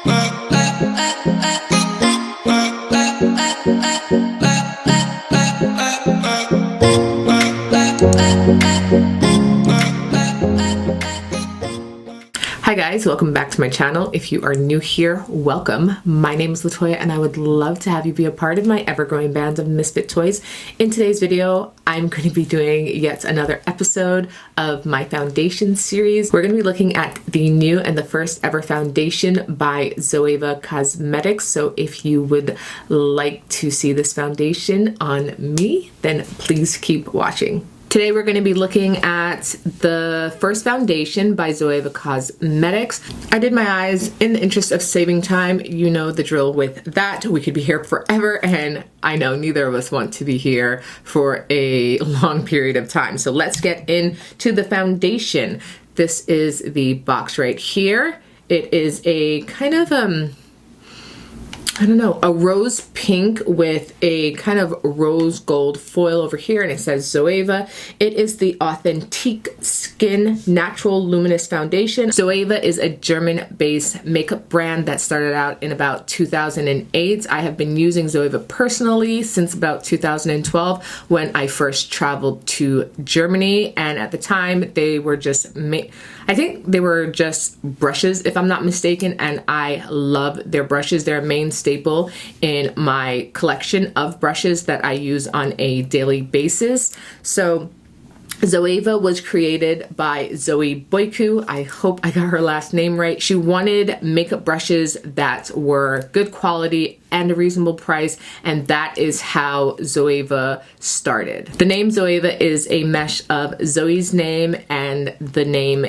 Hi guys, welcome back to my channel. If you are new here, welcome. My name is Latoya and I would love to have you be a part of my ever-growing band of misfit toys. In today's video, I'm going to be doing yet another episode of my foundation series. We're going to be looking at the new and the first ever foundation by Zoeva Cosmetics. So if you would like to see this foundation on me, then please keep watching. Today we're going to be looking at the first foundation by Zoeva Cosmetics. I did my eyes in the interest of saving time. You know the drill with that. We could be here forever, and I know neither of us want to be here for a long period of time. So let's get into the foundation. This is the box right here. It is a kind of I don't know, a rose pink with a kind of rose gold foil over here, and it says Zoeva. It is the Authentik Skin Natural Luminous Foundation. Zoeva is a German-based makeup brand that started out in about 2008. I have been using Zoeva personally since about 2012 when I first traveled to Germany, and at the time they were just I think they were just brushes, if I'm not mistaken, and I love their brushes. They're a main staple in my collection of brushes that I use on a daily basis. So Zoeva was created by Zoe Boyku. I hope I got her last name right. She wanted makeup brushes that were good quality and a reasonable price, and that is how Zoeva started. The name Zoeva is a mesh of Zoe's name and the name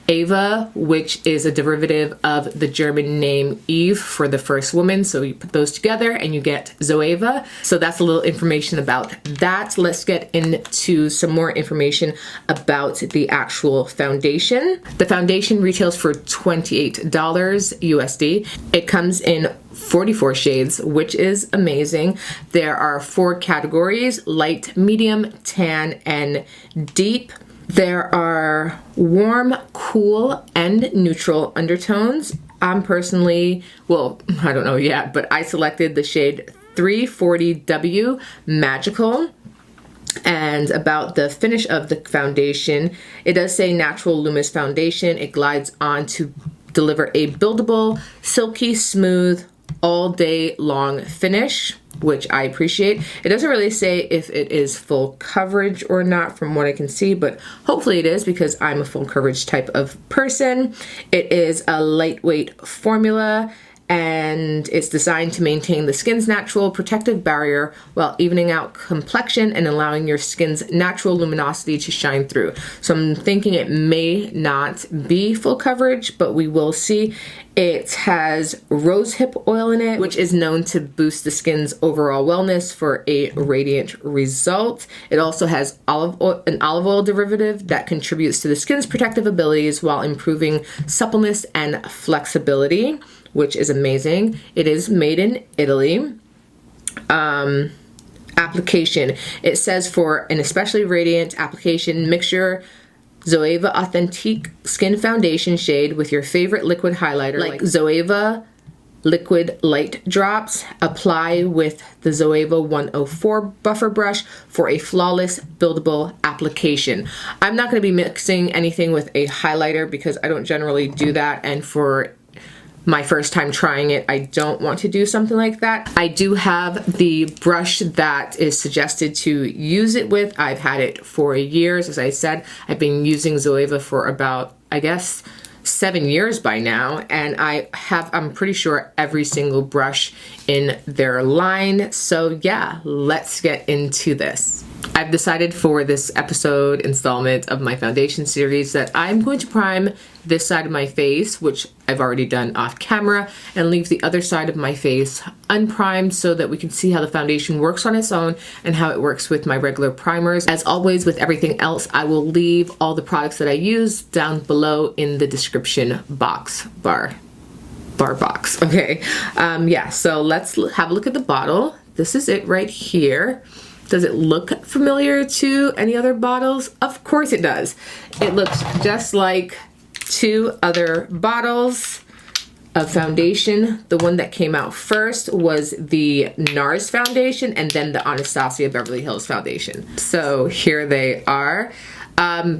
Eva, which is a derivative of the German name Eve for the first woman. So you put those together and you get Zoeva. So that's a little information about that. Let's get into some more information about the actual foundation. The foundation retails for $28 USD. It comes in 44 shades, which is amazing. There are 4 categories: light, medium, tan, and deep. There are warm, cool, and neutral undertones. I'm personally, well, I don't know yet, but I selected the shade 340W Magical. And about the finish of the foundation, it does say Natural Luminous Foundation. It glides on to deliver a buildable, silky smooth, all day long finish, which I appreciate. It doesn't really say if it is full coverage or not from what I can see, but hopefully it is because I'm a full coverage type of person. It is a lightweight formula, and it's designed to maintain the skin's natural protective barrier while evening out complexion and allowing your skin's natural luminosity to shine through. So I'm thinking it may not be full coverage, but we will see. It has rosehip oil in it, which is known to boost the skin's overall wellness for a radiant result. It also has an olive oil derivative that contributes to the skin's protective abilities while improving suppleness and flexibility, which is amazing. It is made in Italy. Application. It says for an especially radiant application, mixture Zoeva Authentik Skin Foundation shade with your favorite liquid highlighter like Zoeva Liquid Light Drops. Apply with the Zoeva 104 buffer brush for a flawless buildable application. I'm not going to be mixing anything with a highlighter because I don't generally do that, and for my first time trying it, I don't want to do something like that. I do have the brush that is suggested to use it with. I've had it for years. As I said, I've been using Zoeva for about, I guess, 7 years by now, and I'm pretty sure every single brush in their line. So yeah, let's get into this. I've decided for this episode installment of my foundation series that I'm going to prime this side of my face, which I've already done off camera, and leave the other side of my face unprimed so that we can see how the foundation works on its own and how it works with my regular primers. As always with everything else, I will leave all the products that I use down below in the description box bar box. Okay, yeah, so let's have a look at the bottle. This is it right here. Does it look familiar to any other bottles? Of course it does. It looks just like 2 other bottles. of foundation. The one that came out first was the NARS foundation, and then the Anastasia Beverly Hills foundation. So here they are.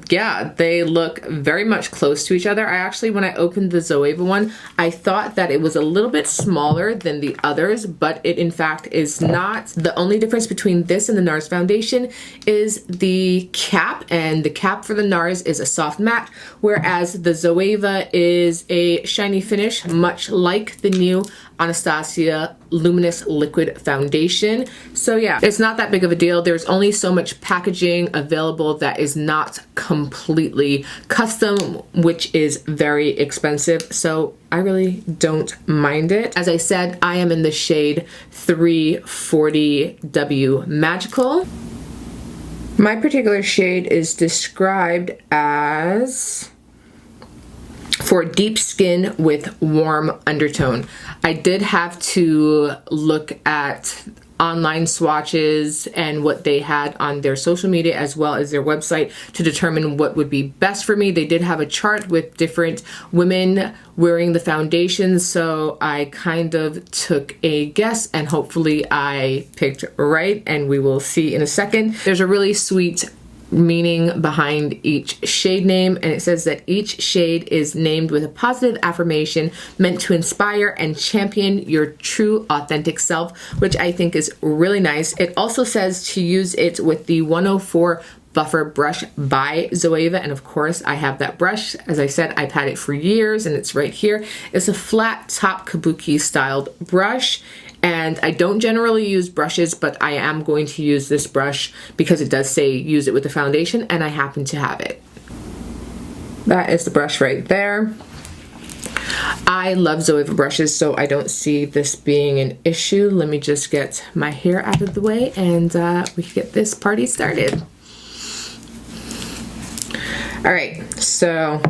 Yeah, they look very much close to each other. I actually, when I opened the Zoeva one, I thought that it was a little bit smaller than the others, but it in fact is not. The only difference between this and the NARS foundation is the cap, and the cap for the NARS is a soft matte, whereas the Zoeva is a shiny finish, much like the new Anastasia Luminous Liquid Foundation. So yeah, it's not that big of a deal. There's only so much packaging available that is not completely custom, which is very expensive. So I really don't mind it. As I said, I am in the shade 340W Magical. My particular shade is described as for deep skin with warm undertone. I did have to look at online swatches and what they had on their social media as well as their website to determine what would be best for me. They did have a chart with different women wearing the foundations, so I kind of took a guess and hopefully I picked right, and we will see in a second. There's a really sweet meaning behind each shade name, and it says that each shade is named with a positive affirmation meant to inspire and champion your true authentic self, which I think is really nice. It also says to use it with the 104 Buffer brush by Zoeva, and of course I have that brush. As I said, I've had it for years and it's right here. It's a flat top kabuki styled brush, and I don't generally use brushes, but I am going to use this brush because it does say use it with the foundation, and I happen to have it. That is the brush right there. I love Zoeva brushes, so I don't see this being an issue. Let me just get my hair out of the way and we can get this party started. All right, so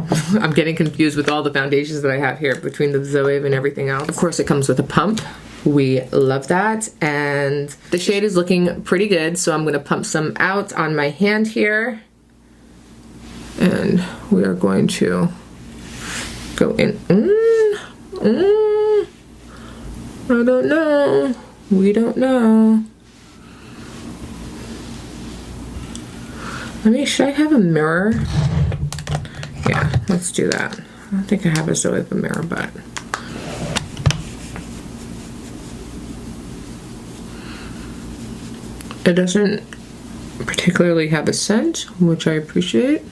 I'm getting confused with all the foundations that I have here between the Zoeva and everything else. Of course, it comes with a pump. We love that. And the shade is looking pretty good, so I'm gonna pump some out on my hand here. And we are going to go in. I don't know. We don't know. Should I have a mirror? Yeah, let's do that. I don't think I have a Zoeva mirror, but it doesn't particularly have a scent, which I appreciate.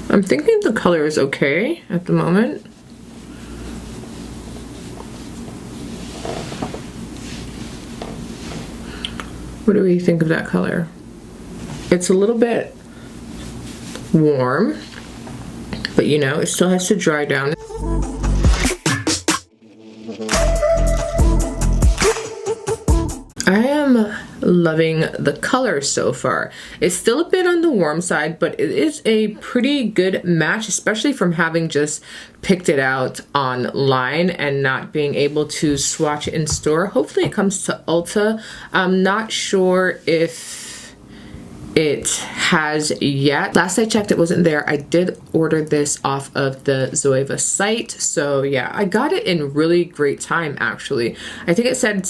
I'm thinking the color is okay at the moment. What do we think of that color? It's a little bit warm, but you know, it still has to dry down. I am loving the color so far. It's still a bit on the warm side, but it is a pretty good match, especially from having just picked it out online and not being able to swatch it in store. Hopefully it comes to Ulta. I'm not sure if it has yet. Last I checked, it wasn't there. I did order this off of the Zoeva site, so yeah, I got it in really great time actually. I think it said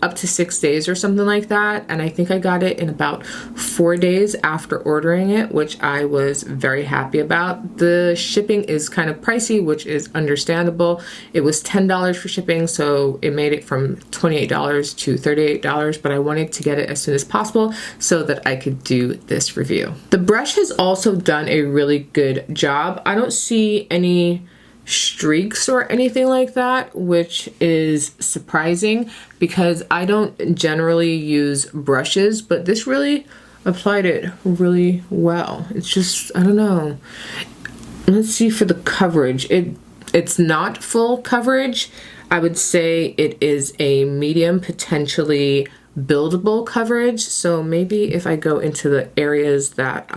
up to 6 days or something like that, and I think I got it in about 4 days after ordering it, which I was very happy about. The shipping is kind of pricey, which is understandable. It was $10 for shipping, so it made it from $28 to $38, but I wanted to get it as soon as possible so that I could do this review. The brush has also done a really good job. I don't see any streaks or anything like that, which is surprising because I don't generally use brushes, but this really applied it really well. It's just, I don't know. Let's see for the coverage. It's not full coverage. I would say it is a medium, potentially buildable coverage. So maybe if I go into the areas that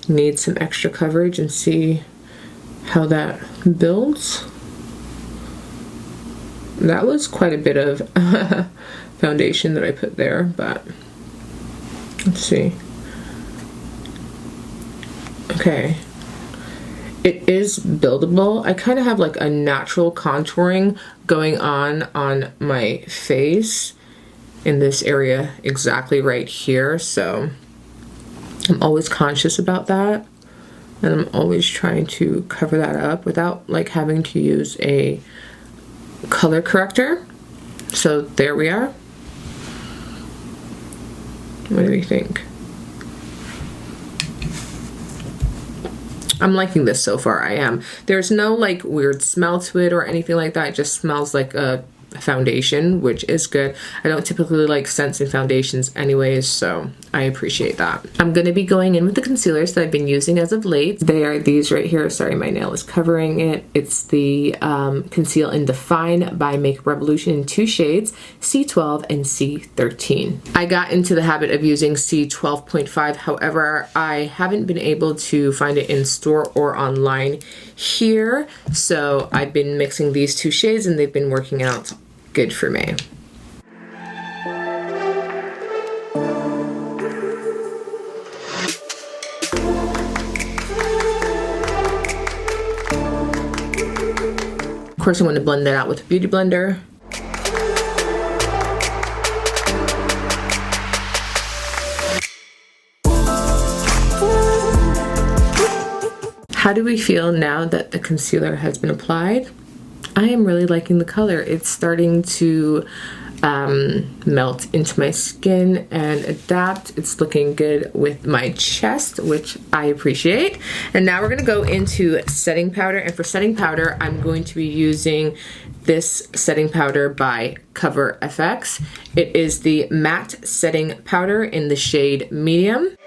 need some extra coverage and see how that builds. That was quite a bit of foundation that I put there, but Let's see. Okay. It is buildable. I kind of have like a natural contouring going on my face in this area exactly right here. So I'm always conscious about that. And I'm always trying to cover that up without like having to use a color corrector. So there we are. What do you think? I'm liking this so far. I am. There's no like weird smell to it or anything like that. It just smells like a foundation, which is good. I don't typically like scents in foundations anyways, so I appreciate that. I'm going to be going in with the concealers that I've been using as of late. They are these right here. Sorry, my nail is covering it. It's the Conceal and Define by Makeup Revolution in 2 shades, C12 and C13. I got into the habit of using C12.5. However, I haven't been able to find it in store or online here, so I've been mixing these 2 shades and they've been working out good for me. Of course, I'm going to blend that out with a beauty blender. How do we feel now that the concealer has been applied? I am really liking the color. It's starting to melt into my skin and adapt. It's looking good with my chest, which I appreciate. And now we're gonna go into setting powder. And for setting powder, I'm going to be using this setting powder by CoverFx. It is the matte setting powder in the shade medium.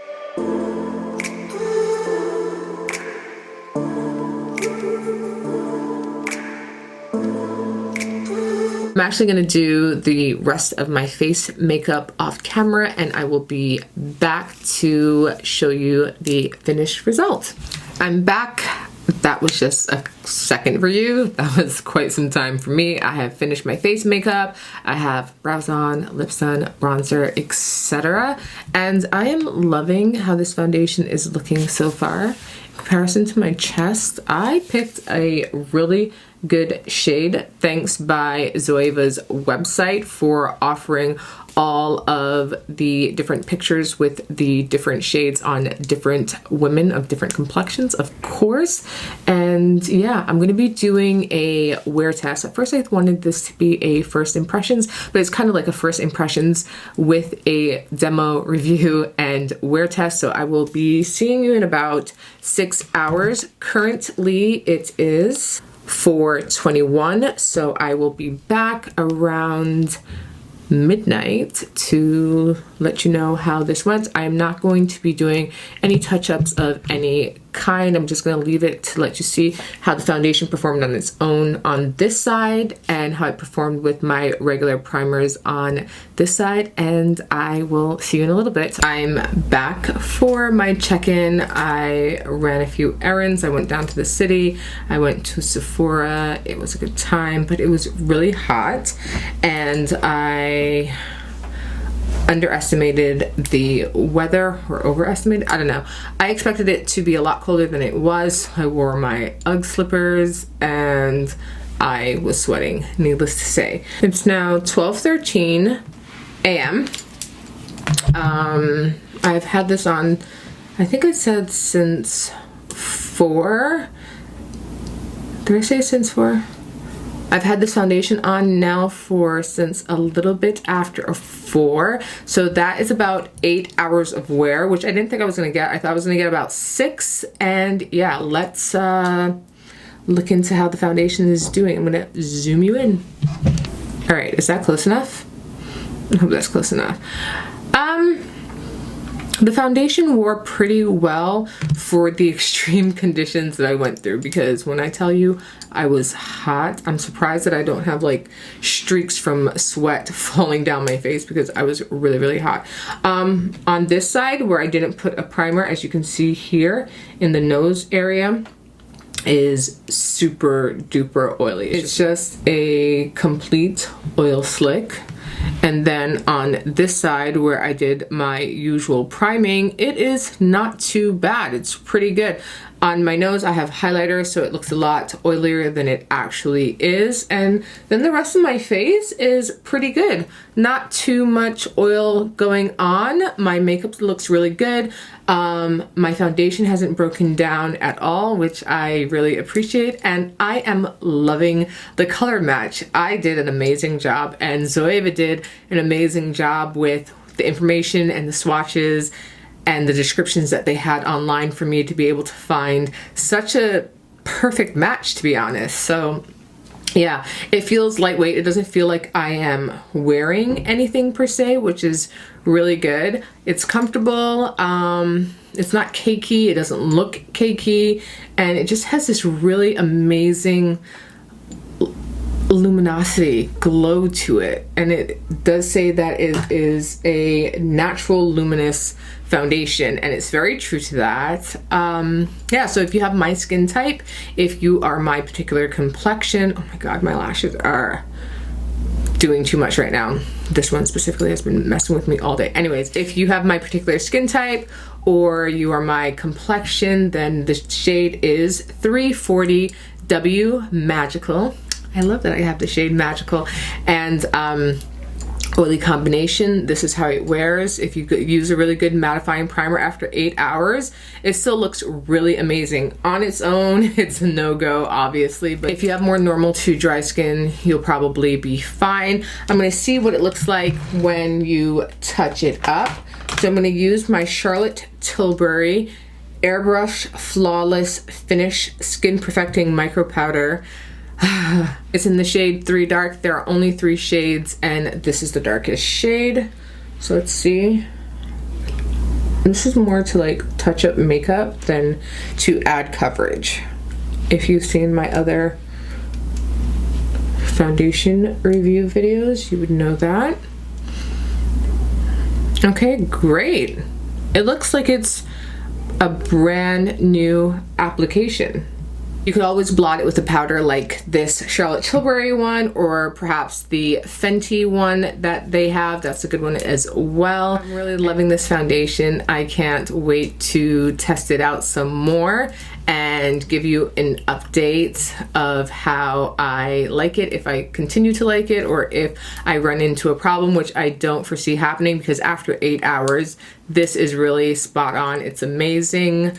I'm actually going to do the rest of my face makeup off camera and I will be back to show you the finished result. I'm back. That was just a second for you. That was quite some time for me. I have finished my face makeup. I have brows on, lips on, bronzer, etc. And I am loving how this foundation is looking so far. In comparison to my chest, I picked a really good shade. Thanks by Zoeva's website for offering all of the different pictures with the different shades on different women of different complexions, of course. And yeah, I'm going to be doing a wear test. At first I wanted this to be a first impressions, but it's kind of like a first impressions with a demo review and wear test. So I will be seeing you in about 6 hours. Currently it is 4:21, so I will be back around midnight to let you know how this went. I am not going to be doing any touch-ups of any kind. I'm just going to leave it to let you see how the foundation performed on its own on this side and how it performed with my regular primers on this side, and I will see you in a little bit. I'm back for my check-in. I ran a few errands. I went down to the city. I went to Sephora. It was a good time, but it was really hot and I underestimated the weather, or overestimated, I don't know. I expected it to be a lot colder than it was. I wore my UGG slippers and I was sweating, needless to say. It's now 12:13 a.m. I've had this on, I think I said since 4. Did I say since 4? I've had this foundation on now for since a little bit after 4. So that is about 8 hours of wear, which I didn't think I was gonna get. I thought I was gonna get about 6. And yeah, let's look into how the foundation is doing. I'm gonna zoom you in. All right, is that close enough? I hope that's close enough. The foundation wore pretty well for the extreme conditions that I went through, because when I tell you I was hot, I'm surprised that I don't have like streaks from sweat falling down my face, because I was really, really hot. On this side where I didn't put a primer, as you can see here in the nose area, is super duper oily. It's just a complete oil slick. And then on this side where I did my usual priming, it is not too bad. It's pretty good. On my nose, I have highlighter, so it looks a lot oilier than it actually is. And then the rest of my face is pretty good. Not too much oil going on. My makeup looks really good. My foundation hasn't broken down at all, which I really appreciate. And I am loving the color match. I did an amazing job, and Zoeva did an amazing job with the information and the swatches and the descriptions that they had online for me to be able to find such a perfect match, to be honest. So yeah, it feels lightweight. It doesn't feel like I am wearing anything per se, which is really good. It's comfortable. It's not cakey. It doesn't look cakey. And it just has this really amazing luminosity, glow to it. And it does say that it is a natural luminous foundation, and it's very true to that. Yeah, so if you have my skin type, if you are my particular complexion, oh my god, my lashes are doing too much right now. This one specifically has been messing with me all day. Anyways, if you have my particular skin type or you are my complexion, then the shade is 340W Magical. I love that I have the shade Magical. And oily combination. This is how it wears. If you use a really good mattifying primer after 8 hours, it still looks really amazing. On its own, it's a no-go, obviously, but if you have more normal to dry skin, you'll probably be fine. I'm gonna see what it looks like when you touch it up. So I'm gonna use my Charlotte Tilbury Airbrush Flawless Finish Skin Perfecting Micro Powder. It's in the shade 3 Dark. There are only 3 shades, and this is the darkest shade. So let's see. And this is more to like touch up makeup than to add coverage. If you've seen my other foundation review videos, you would know that. Okay, great. It looks like it's a brand new application. You could always blot it with a powder like this Charlotte Tilbury one, or perhaps the Fenty one that they have. That's a good one as well. I'm really loving this foundation. I can't wait to test it out some more and give you an update of how I like it, if I continue to like it, or if I run into a problem, which I don't foresee happening, because after 8 hours, this is really spot on. It's amazing.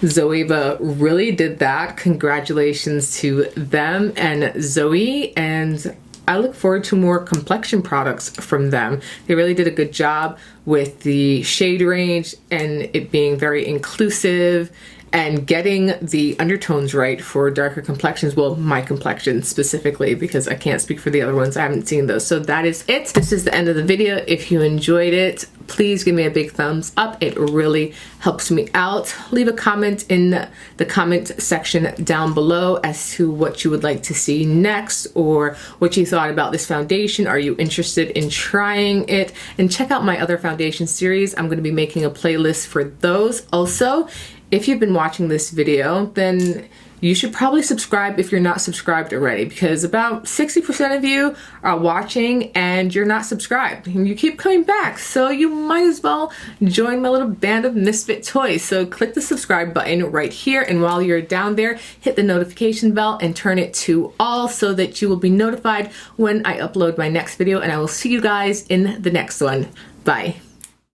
Zoeva really did that. Congratulations to them and Zoe, and I look forward to more complexion products from them. They really did a good job with the shade range and it being very inclusive and getting the undertones right for darker complexions. Well, my complexion specifically, because I can't speak for the other ones. I haven't seen those. So that is it. This is the end of the video. If you enjoyed it, please give me a big thumbs up. It really helps me out. Leave a comment in the comment section down below as to what you would like to see next, or what you thought about this foundation. Are you interested in trying it? And check out my other foundation series. I'm going to be making a playlist for those. Also, if you've been watching this video, then you should probably subscribe if you're not subscribed already, because about 60% of you are watching and you're not subscribed, and you keep coming back, so you might as well join my little band of misfit toys. So click the subscribe button right here, and while you're down there, hit the notification bell and turn it to all so that you will be notified when I upload my next video, and I will see you guys in the next one. Bye.